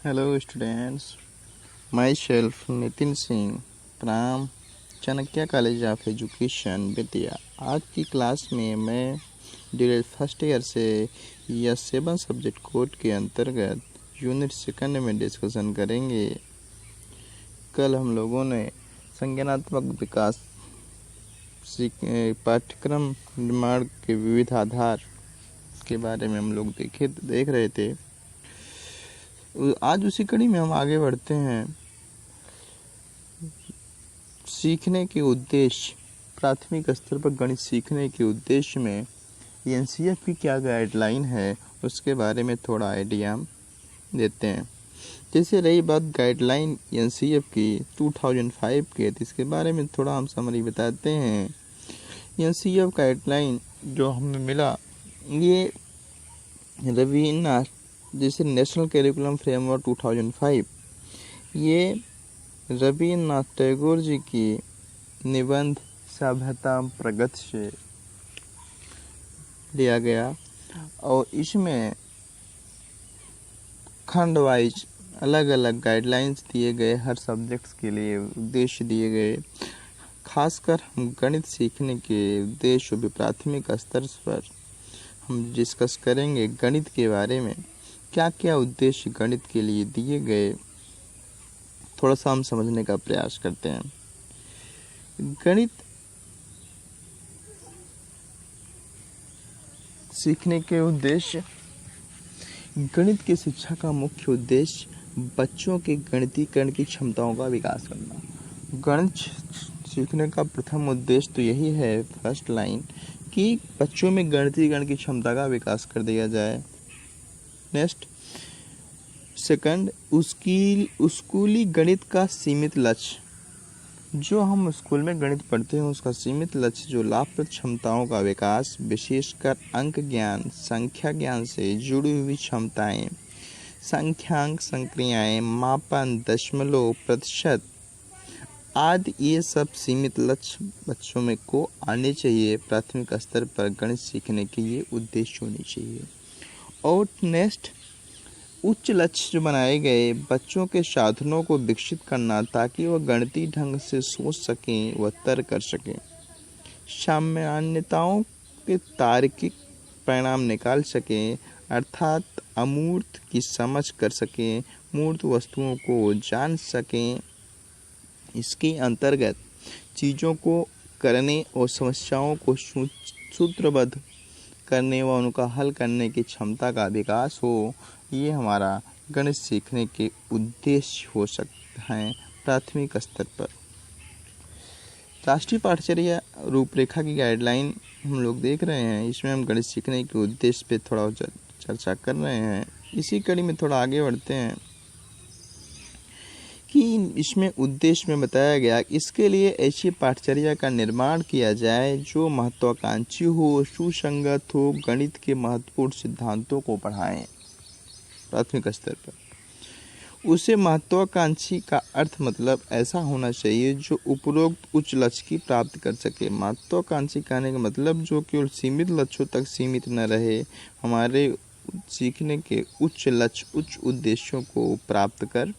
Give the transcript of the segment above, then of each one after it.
Hello students, myself Nitin Singh from Chanakya college of education Bettiah. आज की class में मैं ड्यूरेट फर्स्ट ईयर से या 7 सब्जेक्ट कोड के अंतर्गत यूनिट सेकंड में डिस्कशन करेंगे। कल हम लोगों ने संज्ञानात्मक विकास पाठ्यक्रम निर्माण के विविध आधार के बारे में हम लोग देख रहे थे। आज उसी कड़ी में हम आगे बढ़ते हैं। सीखने के उद्देश्य, प्राथमिक स्तर पर गणित सीखने के उद्देश्य में एनसीएफ की क्या गाइडलाइन है उसके बारे में थोड़ा आइडिया देते हैं। जैसे रही बात गाइडलाइन एनसीएफ की 2005 के, तो इसके बारे में थोड़ा हम समरी बताते हैं। एनसीएफ गाइडलाइन जो हमें मिला, ये रवीन्द्रनाथ जैसे नेशनल करिकुलम फ्रेमवर्क 2005, ये रवीन्द्रनाथ टैगोर जी की निबंध सभ्यता प्रगति से लिया गया और इसमें खंड वाइज अलग अलग गाइडलाइंस दिए गए, हर सब्जेक्ट्स के लिए उद्देश्य दिए गए। खासकर हम गणित सीखने के उद्देश्य भी प्राथमिक स्तर पर हम डिस्कस करेंगे। गणित के बारे में क्या क्या उद्देश्य गणित के लिए दिए गए, थोड़ा सा हम समझने का प्रयास करते हैं। गणित सीखने के उद्देश्य, गणित की शिक्षा का मुख्य उद्देश्य बच्चों के गणितीकरण की क्षमताओं का विकास करना। गणित सीखने का प्रथम उद्देश्य तो यही है, फर्स्ट लाइन, कि बच्चों में गणितीकरण की क्षमता का विकास कर दिया जाए। नेक्स्ट, सेकंड, स्कूली गणित का सीमित लक्ष्य, जो हम स्कूल में गणित पढ़ते हैं उसका सीमित लक्ष्य जो लाभप्रद क्षमताओं का विकास, विशेषकर अंक ज्ञान, संख्या ज्ञान से जुड़ी हुई क्षमताएं, संख्यांक, संक्रियाएं, मापन, दशमलव, प्रतिशत आदि, ये सब सीमित लक्ष्य बच्चों में को आने चाहिए। प्राथमिक स्तर पर गणित सीखने के ये उद्देश्य होने चाहिए। और नेक्स्ट, उच्च लक्ष्य जो बनाए गए, बच्चों के साधनों को विकसित करना ताकि वह गणितीय ढंग से सोच सकें व तर्क कर सकें, सामान्यताओं के तार्किक परिणाम निकाल सकें, अर्थात अमूर्त की समझ कर सकें, मूर्त वस्तुओं को जान सकें। इसके अंतर्गत चीज़ों को करने और समस्याओं को सूत्रबद्ध करने व उनका हल करने की क्षमता का विकास हो, ये हमारा गणित सीखने के उद्देश्य हो सकते हैं प्राथमिक स्तर पर। राष्ट्रीय पाठ्यचर्या रूपरेखा की गाइडलाइन हम लोग देख रहे हैं, इसमें हम गणित सीखने के उद्देश्य पे थोड़ा चर्चा कर रहे हैं। इसी कड़ी में थोड़ा आगे बढ़ते हैं कि इसमें उद्देश्य में बताया गया, इसके लिए ऐसी पाठ्यचर्या का निर्माण किया जाए जो महत्वाकांक्षी हो, सुसंगत हो, गणित के महत्वपूर्ण सिद्धांतों को पढ़ाएं। प्राथमिक स्तर पर उसे महत्वाकांक्षी का अर्थ मतलब ऐसा होना चाहिए जो उपरोक्त उच्च लक्ष्य की प्राप्त कर सके। महत्वाकांक्षी कहने का मतलब जो केवल सीमित लक्ष्यों तक सीमित न रहे, हमारे सीखने के उच्च लक्ष्य, उच्च उद्देश्यों को प्राप्त कर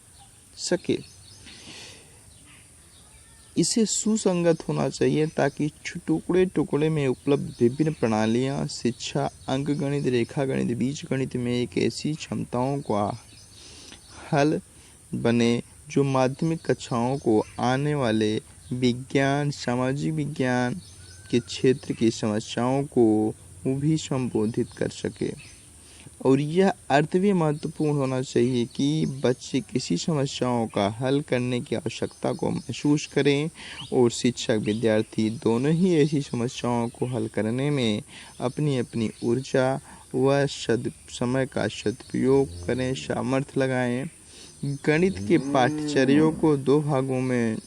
सके। इसे सुसंगत होना चाहिए ताकि टुकड़े टुकड़े में उपलब्ध विभिन्न प्रणालियां, शिक्षा, अंकगणित, रेखागणित, बीजगणित में एक ऐसी क्षमताओं का हल बने जो माध्यमिक कक्षाओं को आने वाले विज्ञान, सामाजिक विज्ञान के क्षेत्र की समस्याओं को भी संबोधित कर सके। और यह अर्थ भी महत्वपूर्ण होना चाहिए कि बच्चे किसी समस्याओं का हल करने की आवश्यकता को महसूस करें और शिक्षक विद्यार्थी दोनों ही ऐसी समस्याओं को हल करने में अपनी अपनी ऊर्जा व समय का सदुपयोग करें, सामर्थ्य लगाएं। गणित के पाठ्यचर्यों को 2 भागों में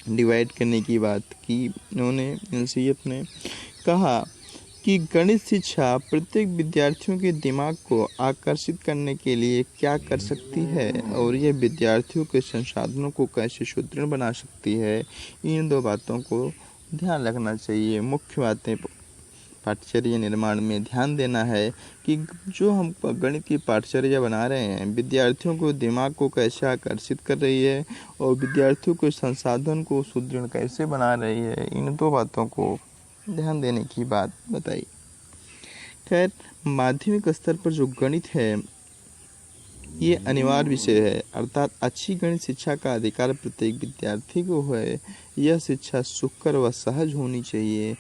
डिवाइड करने की बात की उन्होंने। एनसीएफ ने कहा कि गणित शिक्षा प्रत्येक विद्यार्थियों के दिमाग को आकर्षित करने के लिए क्या कर सकती है और यह विद्यार्थियों के संसाधनों को कैसे सुदृढ़ बना सकती है। इन 2 बातों को ध्यान रखना चाहिए। मुख्य बातें पाठ्यचर्या निर्माण में ध्यान देना है कि जो हम गणित की पाठ्यचर्या बना रहे हैं विद्यार्थियों को दिमाग को कैसे आकर्षित कर रही है और विद्यार्थियों के संसाधन को सुदृढ़ कैसे बना रही है, इन दो बातों को ध्यान देने की बात बताई। खैर, माध्यमिक स्तर पर जो गणित है ये अनिवार्य विषय है, अर्थात अच्छी गणित शिक्षा का अधिकार प्रत्येक विद्यार्थी को है। यह शिक्षा सुखकर व सहज होनी चाहिए।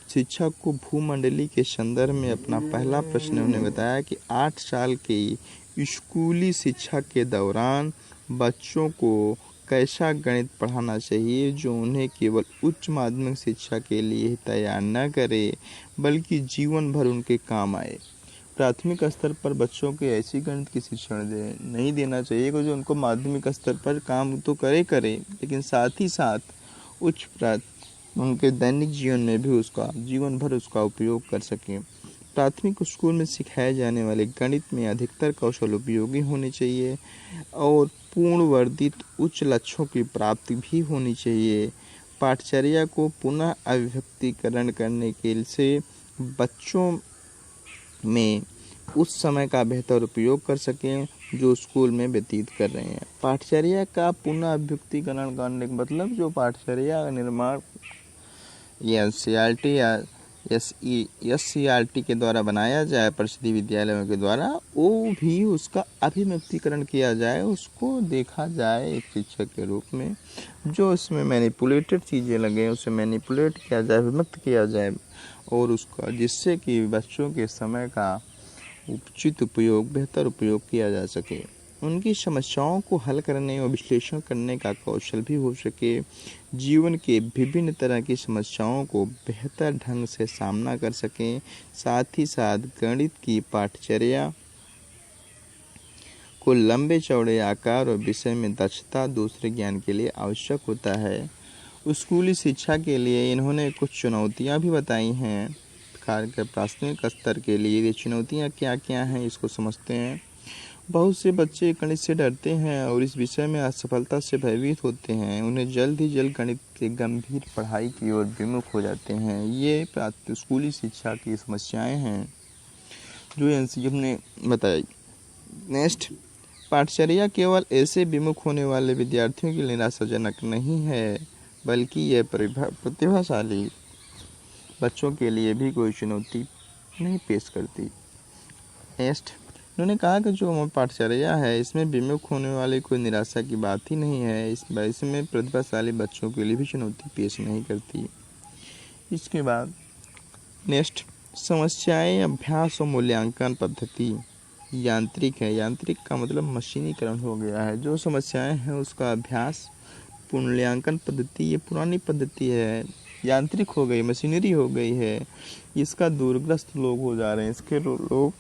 शिक्षक को भूमंडली के संदर्भ में अपना पहला प्रश्न उन्होंने बताया कि 8 साल की स्कूली शिक्षा के दौरान बच्चों को कैसा गणित पढ़ाना चाहिए जो उन्हें केवल उच्च माध्यमिक शिक्षा के लिए तैयार न करे बल्कि जीवन भर उनके काम आए। प्राथमिक स्तर पर बच्चों के ऐसी गणित की शिक्षण नहीं देना चाहिए कि जो उनको माध्यमिक स्तर पर काम तो करे लेकिन साथ ही साथ उनके दैनिक जीवन में भी उसका जीवन भर उसका उपयोग कर सकें। प्राथमिक स्कूल में सिखाए जाने वाले गणित में अधिकतर कौशल उपयोगी होने चाहिए और पूर्ण वर्धित उच्च लक्ष्यों की प्राप्ति भी होनी चाहिए। पाठचर्या को पुनः अभिव्यक्तिकरण करने के से बच्चों में उस समय का बेहतर उपयोग कर सकें जो स्कूल में व्यतीत कर रहे हैं। पाठचर्या का पुनः अभिव्यक्तिकरण करने का मतलब जो पाठचर्या का निर्माण एनसीईआरटी या एससीईआरटी के द्वारा बनाया जाए परिषदीय विद्यालयों के द्वारा, वो भी उसका अभिव्यक्तिकरण किया जाए, उसको देखा जाए एक शिक्षक के रूप में। जो उसमें मैनिपुलेटेड चीज़ें लगे उसे मैनिपुलेट किया जाए, विमुक्त किया जाए और उसका जिससे कि बच्चों के समय का उचित उपयोग बेहतर उपयोग किया जा सके। उनकी समस्याओं को हल करने और विश्लेषण करने का कौशल भी हो सके। जीवन के विभिन्न तरह की समस्याओं को बेहतर ढंग से सामना कर सकें। साथ ही साथ गणित की पाठचर्या को लंबे चौड़े आकार और विषय में दक्षता दूसरे ज्ञान के लिए आवश्यक होता है। स्कूली शिक्षा के लिए इन्होंने कुछ चुनौतियां भी बताई हैं। प्राथमिक स्तर के लिए ये चुनौतियां क्या क्या हैं इसको समझते हैं। बहुत से बच्चे गणित से डरते हैं और इस विषय में असफलता से भयभीत होते हैं। उन्हें जल्द ही जल्द गणित के गंभीर पढ़ाई की ओर विमुख हो जाते हैं। ये स्कूली शिक्षा की समस्याएं हैं जो एनसीईआरटी ने बताई। नेक्स्ट, पाठचर्या केवल ऐसे विमुख होने वाले विद्यार्थियों के लिए निराशाजनक नहीं है बल्कि यह प्रतिभाशाली बच्चों के लिए भी कोई चुनौती नहीं पेश करती। नेक्स्ट, उन्होंने कहा कि जो हमारी पाठचर्या है इसमें विमुख होने वाली कोई निराशा की बात ही नहीं है। इसमें प्रतिभाशाली बच्चों के लिए भी चुनौती पेश नहीं करती। इसके बाद नेक्स्ट, समस्याएं अभ्यास और मूल्यांकन पद्धति यांत्रिक है। यांत्रिक का मतलब मशीनीकरण हो गया है। जो समस्याएं हैं उसका अभ्यास मूल्यांकन पद्धति ये पुरानी पद्धति है, यांत्रिक हो गई, मशीनरी हो गई है। इसका दूरग्रस्त लोग हो जा रहे हैं, इसके लोग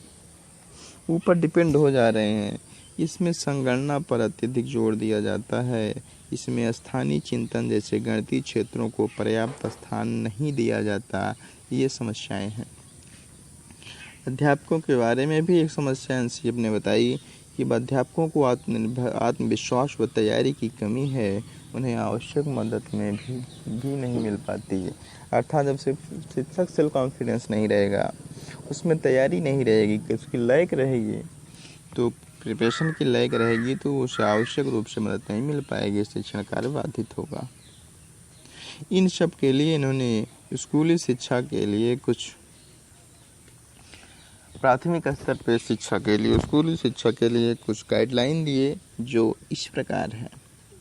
ऊपर डिपेंड हो जा रहे हैं। इसमें संगणना पर अत्यधिक जोर दिया जाता है। इसमें स्थानीय चिंतन जैसे गणितीय क्षेत्रों को पर्याप्त स्थान नहीं दिया जाता। ये समस्याएं हैं। अध्यापकों के बारे में भी एक समस्या एनसीईआरटी ने बताई कि अध्यापकों को आत्मविश्वास व तैयारी की कमी है। उन्हें आवश्यक मदद में भी नहीं मिल पाती है। अर्थात जब शिक्षक सेल्फ कॉन्फिडेंस नहीं रहेगा, उसमें तैयारी नहीं रहेगी, उसकी लैक रहेगी, तो प्रिपरेशन की लैक रहेगी तो उसे आवश्यक रूप से मदद नहीं मिल पाएगी, शिक्षण कार्य बाधित होगा। इन सब के लिए इन्होंने स्कूली शिक्षा के लिए कुछ प्राथमिक स्तर पर शिक्षा के लिए स्कूली शिक्षा के लिए कुछ गाइडलाइन दिए जो इस प्रकार है।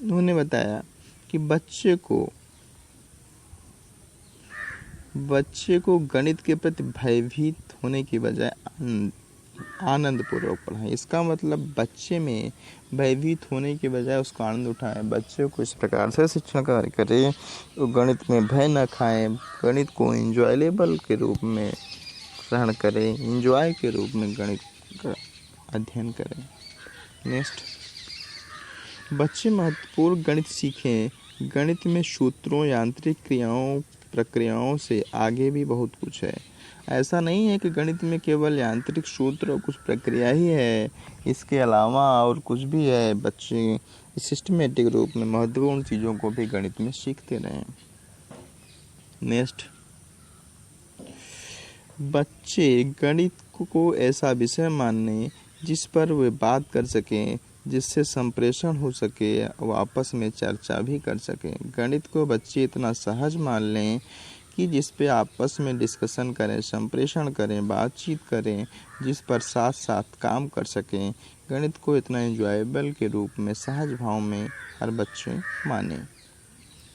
उन्होंने बताया कि बच्चे को गणित के प्रति भयभीत होने की बजाय आनंद पूर्वक पढ़ाएं। इसका मतलब बच्चे में भयभीत होने के बजाय उसका आनंद उठाएं। बच्चे को इस प्रकार से शिक्षण कार्य करें तो गणित में भय न खाएं, गणित को इंजॉयलेबल के रूप में ग्रहण करें, इंजॉय के रूप में गणित का अध्ययन करें। नेक्स्ट, बच्चे महत्वपूर्ण गणित सीखें। गणित में सूत्रों, यांत्रिक क्रियाओं, प्रक्रियाओं से आगे भी बहुत कुछ है। ऐसा नहीं है कि गणित में केवल यांत्रिक सूत्र और कुछ प्रक्रिया ही है, इसके अलावा और कुछ भी है। बच्चे सिस्टमेटिक रूप में महत्वपूर्ण चीज़ों को भी गणित में सीखते रहें। नेक्स्ट, बच्चे गणित को ऐसा विषय माने जिस पर वे बात कर सकें, जिससे संप्रेषण हो सके और आपस में चर्चा भी कर सकें। गणित को बच्चे इतना सहज मान लें कि जिस पे आपस में डिस्कशन करें, संप्रेषण करें, बातचीत करें, जिस पर साथ साथ काम कर सकें। गणित को इतना एंजॉयबल के रूप में सहज भाव में हर बच्चे माने।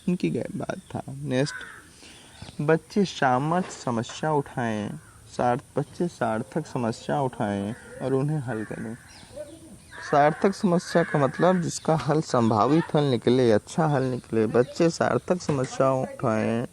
उनकी बात था। नेक्स्ट, बच्चे सार्थक समस्या उठाएं और उन्हें हल करें। सार्थक समस्या का मतलब जिसका हल संभावित हल निकले, अच्छा हल निकले। बच्चे सार्थक समस्या उठाएं